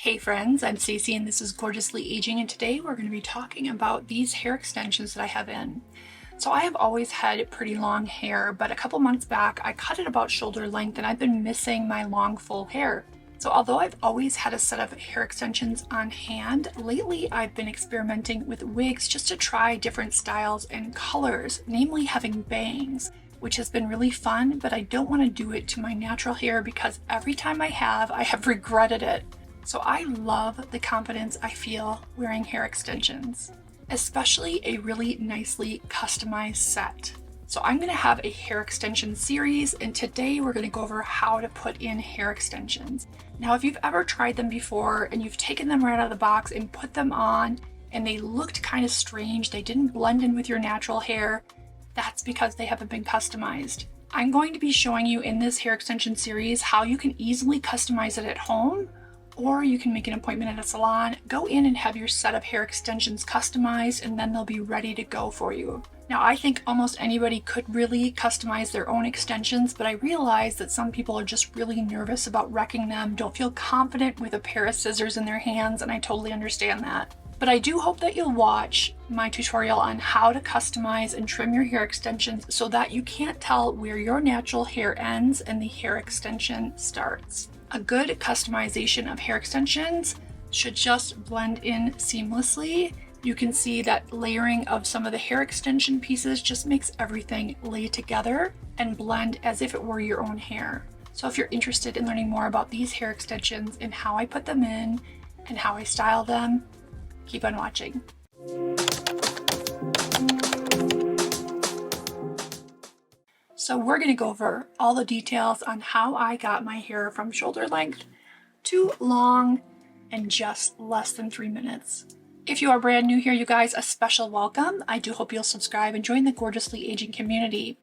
Hey friends, I'm Stacey and this is Gorgeously Aging, and today we're going to be talking about these hair extensions that I have in. So I have always had pretty long hair, but a couple months back I cut it about shoulder length and I've been missing my long full hair. So although I've always had a set of hair extensions on hand, lately I've been experimenting with wigs just to try different styles and colors, namely having bangs, which has been really fun, but I don't want to do it to my natural hair because every time I have regretted it. So I love the confidence I feel wearing hair extensions, especially a really nicely customized set. So I'm going to have a hair extension series, and today we're going to go over how to put in hair extensions. Now, if you've ever tried them before and you've taken them right out of the box and put them on and they looked kind of strange, they didn't blend in with your natural hair, that's because they haven't been customized. I'm going to be showing you in this hair extension series how you can easily customize it at home, or you can make an appointment at a salon, go in and have your set of hair extensions customized, and then they'll be ready to go for you. Now, I think almost anybody could really customize their own extensions, but I realize that some people are just really nervous about wrecking them, don't feel confident with a pair of scissors in their hands, and I totally understand that. But I do hope that you'll watch my tutorial on how to customize and trim your hair extensions so that you can't tell where your natural hair ends and the hair extension starts. A good customization of hair extensions should just blend in seamlessly. You can see that layering of some of the hair extension pieces just makes everything lay together and blend as if it were your own hair. So if you're interested in learning more about these hair extensions and how I put them in and how I style them, keep on watching. So we're going to go over all the details on how I got my hair from shoulder length to long in just less than 3 minutes. If you are brand new here, you guys, a special welcome. I do hope you'll subscribe and join the Gorgeously Aging community.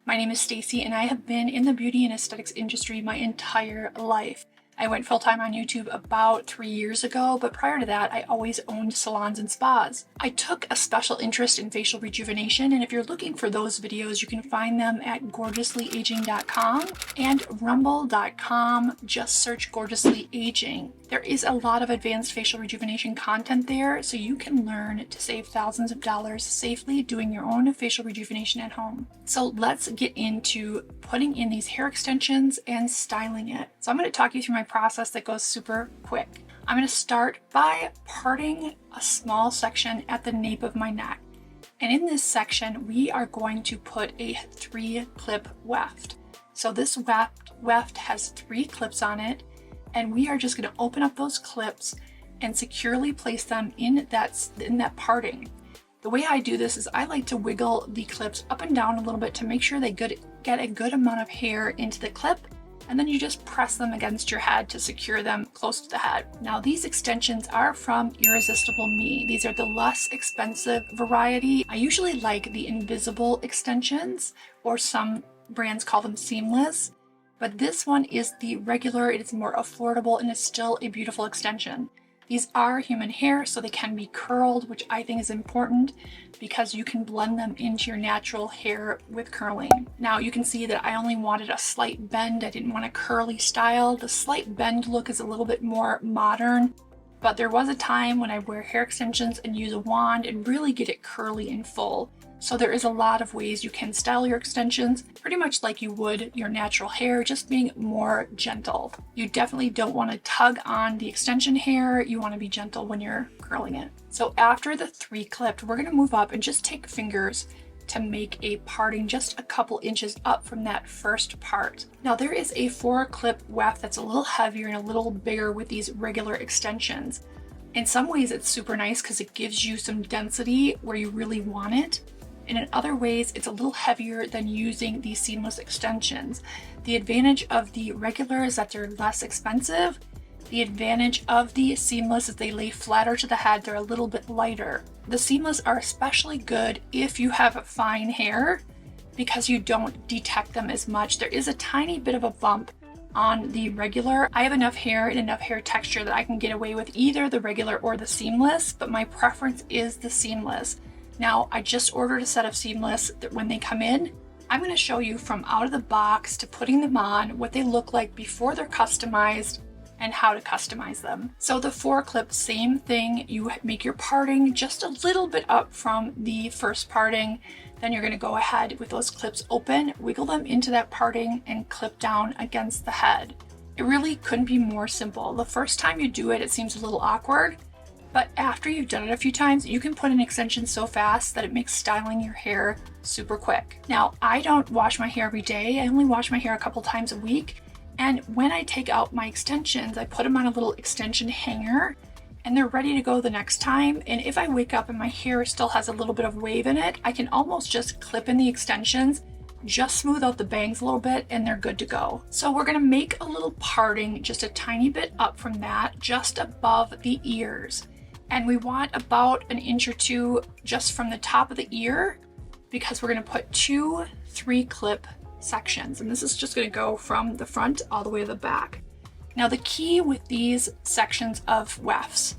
My name is Stacey and I have been in the beauty and aesthetics industry my entire life. I went full-time on YouTube about 3 years ago, but prior to that, I always owned salons and spas. I took a special interest in facial rejuvenation, and if you're looking for those videos, you can find them at gorgeouslyaging.com and rumble.com. Just search Gorgeously Aging. There is a lot of advanced facial rejuvenation content there, so you can learn to save thousands of dollars safely doing your own facial rejuvenation at home. So let's get into putting in these hair extensions and styling it. So I'm going to talk you through my process that goes super quick. I'm going to start by parting a small section at the nape of my neck. And in this section, we are going to put a 3-clip weft. So this weft has 3 clips on it, and we are just going to open up those clips and securely place them in that parting. The way I do this is I like to wiggle the clips up and down a little bit to make sure they get a good amount of hair into the clip, and then you just press them against your head to secure them close to the head. Now, these extensions are from Irresistible Me. These are the less expensive variety. I usually like the invisible extensions, or some brands call them seamless, but this one is the regular. It is more affordable and is still a beautiful extension. These are human hair, so they can be curled, which I think is important because you can blend them into your natural hair with curling. Now you can see that I only wanted a slight bend. I didn't want a curly style. The slight bend look is a little bit more modern, but there was a time when I wear hair extensions and use a wand and really get it curly and full. So there is a lot of ways you can style your extensions, pretty much like you would your natural hair, just being more gentle. You definitely don't want to tug on the extension hair. You want to be gentle when you're curling it. So after the 3 clipped, we're going to move up and just take fingers to make a parting just a couple inches up from that first part. Now there is a 4-clip weft that's a little heavier and a little bigger with these regular extensions. In some ways it's super nice because it gives you some density where you really want it. And in other ways, it's a little heavier than using the seamless extensions. The advantage of the regular is that they're less expensive. The advantage of the seamless is they lay flatter to the head. They're a little bit lighter. The seamless are especially good if you have fine hair because you don't detect them as much. There is a tiny bit of a bump on the regular. I have enough hair and enough hair texture that I can get away with either the regular or the seamless, but my preference is the seamless. Now, I just ordered a set of seamless that when they come in, I'm going to show you from out of the box to putting them on, what they look like before they're customized, and how to customize them. So the 4 clips, same thing. You make your parting just a little bit up from the first parting. Then you're going to go ahead with those clips open, wiggle them into that parting, and clip down against the head. It really couldn't be more simple. The first time you do it, it seems a little awkward, but after you've done it a few times, you can put an extension so fast that it makes styling your hair super quick. Now, I don't wash my hair every day. I only wash my hair a couple times a week. And when I take out my extensions, I put them on a little extension hanger and they're ready to go the next time. And if I wake up and my hair still has a little bit of wave in it, I can almost just clip in the extensions, just smooth out the bangs a little bit, and they're good to go. So we're gonna make a little parting just a tiny bit up from that, just above the ears. And we want about an inch or 2 just from the top of the ear, because we're gonna put 2 3-clip sections. And this is just gonna go from the front all the way to the back. Now the key with these sections of wefts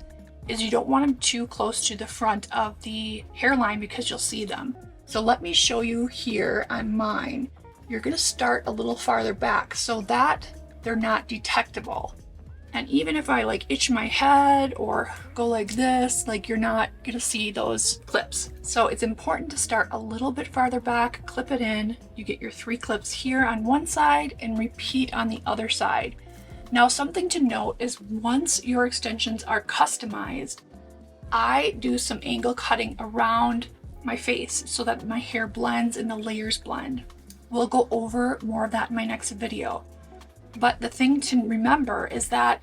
is you don't want them too close to the front of the hairline because you'll see them. So let me show you here on mine. You're gonna start a little farther back so that they're not detectable. And even if I like itch my head or go like this, like you're not gonna see those clips. So it's important to start a little bit farther back, clip it in. You get your 3 clips here on one side and repeat on the other side. Now, something to note is once your extensions are customized, I do some angle cutting around my face so that my hair blends and the layers blend. We'll go over more of that in my next video. But the thing to remember is that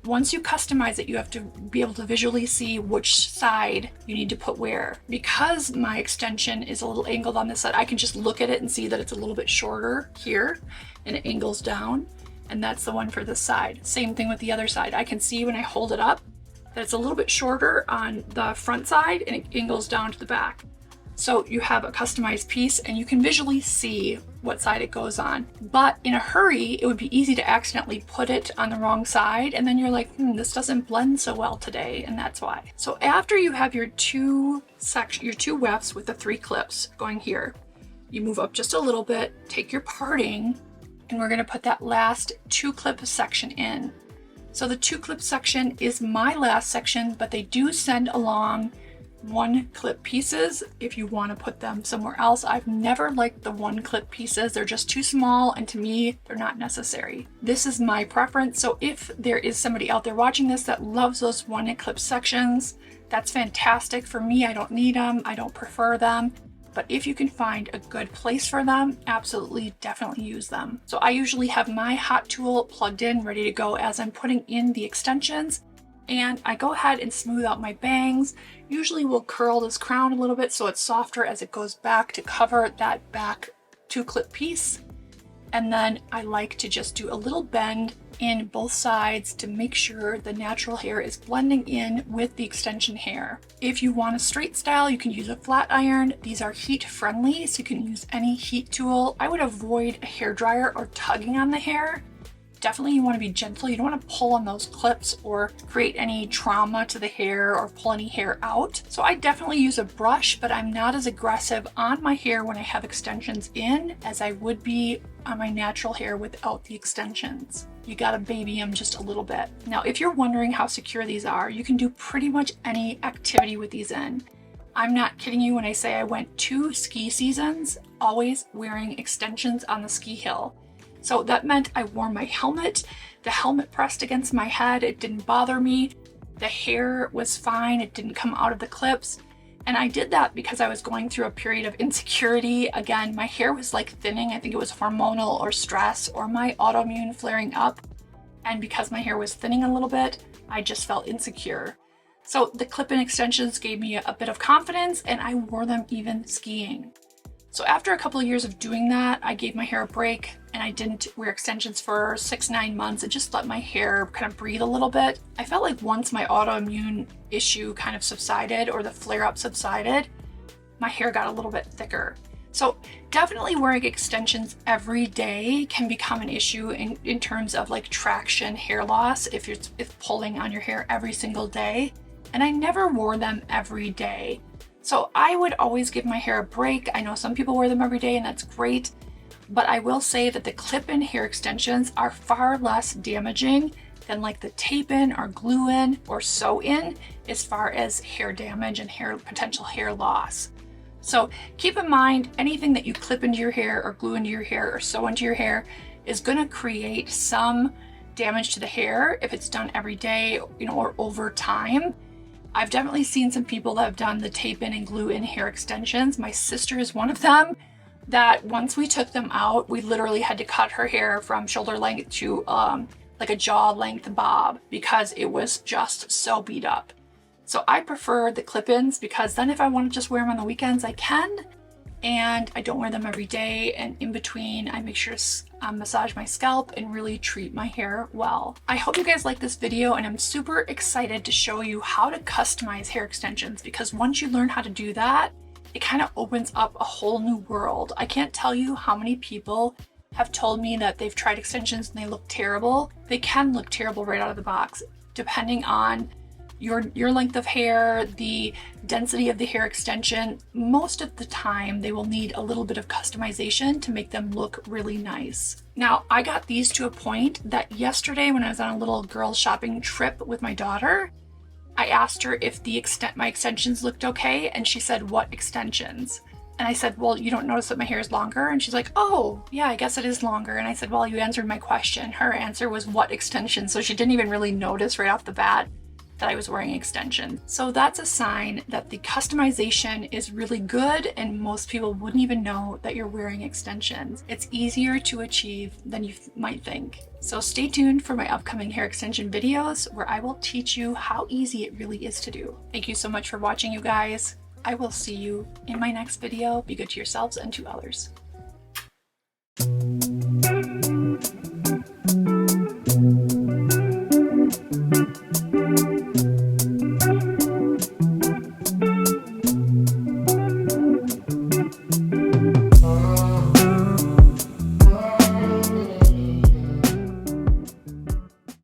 once you customize it, you have to be able to visually see which side you need to put where. Because my extension is a little angled on this side, I can just look at it and see that it's a little bit shorter here and it angles down. And that's the one for this side. Same thing with the other side. I can see when I hold it up that it's a little bit shorter on the front side and it angles down to the back. So you have a customized piece and you can visually see what side it goes on. But in a hurry, it would be easy to accidentally put it on the wrong side. And then you're like, this doesn't blend so well today. And that's why. So after you have your 2 wefts with the 3 clips going here, you move up just a little bit, take your parting, and we're gonna put that last 2-clip section in. So the 2-clip section is my last section, but they do send along 1-clip pieces if you wanna put them somewhere else. I've never liked the 1-clip pieces. They're just too small, and to me, they're not necessary. This is my preference, so if there is somebody out there watching this that loves those 1-clip sections, that's fantastic. For me, I don't need them, I don't prefer them. But if you can find a good place for them, absolutely, definitely use them. So I usually have my hot tool plugged in, ready to go as I'm putting in the extensions. And I go ahead and smooth out my bangs. Usually we'll curl this crown a little bit so it's softer as it goes back to cover that back 2-clip piece. And then I like to just do a little bend in both sides to make sure the natural hair is blending in with the extension hair. If you want a straight style, you can use a flat iron. These are heat friendly, so you can use any heat tool. I would avoid a hair dryer or tugging on the hair. Definitely you want to be gentle. You don't want to pull on those clips or create any trauma to the hair or pull any hair out. So I definitely use a brush, but I'm not as aggressive on my hair when I have extensions in as I would be on my natural hair without the extensions. You gotta baby them just a little bit. Now, if you're wondering how secure these are, you can do pretty much any activity with these in. I'm not kidding you when I say I went 2 ski seasons always wearing extensions on the ski hill. So that meant I wore my helmet, the helmet pressed against my head, it didn't bother me, the hair was fine, it didn't come out of the clips. And I did that because I was going through a period of insecurity. Again, my hair was like thinning. I think it was hormonal or stress or my autoimmune flaring up. And because my hair was thinning a little bit, I just felt insecure. So the clip-in extensions gave me a bit of confidence and I wore them even skiing. So after a couple of years of doing that, I gave my hair a break and I didn't wear extensions for 6-9 months and just let my hair kind of breathe a little bit. I felt like once my autoimmune issue kind of subsided or the flare-up subsided, my hair got a little bit thicker. So definitely wearing extensions every day can become an issue in terms of like traction hair loss if pulling on your hair every single day. And I never wore them every day. So I would always give my hair a break. I know some people wear them every day and that's great, but I will say that the clip-in hair extensions are far less damaging than like the tape in or glue in or sew in as far as hair damage and potential hair loss. So keep in mind, anything that you clip into your hair or glue into your hair or sew into your hair is going to create some damage to the hair if it's done every day, or over time. I've definitely seen some people that have done the tape in and glue in hair extensions. My sister is one of them, that once we took them out, we literally had to cut her hair from shoulder length to like a jaw length bob because it was just so beat up. So I prefer the clip-ins because then if I want to just wear them on the weekends, I can, and I don't wear them every day. And in between, I make sure to massage my scalp and really treat my hair well. I hope you guys like this video, and I'm super excited to show you how to customize hair extensions, because once you learn how to do that, it kind of opens up a whole new world. I can't tell you how many people have told me that they've tried extensions and they look terrible. They can look terrible right out of the box, depending on your length of hair, the density of the hair extension. Most of the time they will need a little bit of customization to make them look really nice. Now, I got these to a point that yesterday when I was on a little girls shopping trip with my daughter, I asked her if my extensions looked okay, and she said, "What extensions?" And I said, "Well, you don't notice that my hair is longer?" And she's like, "Oh, yeah, I guess it is longer." And I said, "Well, you answered my question." Her answer was, "What extensions?" So she didn't even really notice right off the bat that I was wearing extensions. So that's a sign that the customization is really good, and most people wouldn't even know that you're wearing extensions. It's easier to achieve than you might think. So stay tuned for my upcoming hair extension videos, where I will teach you how easy it really is to do. Thank you so much for watching, you guys. I will see you in my next video. Be good to yourselves and to others.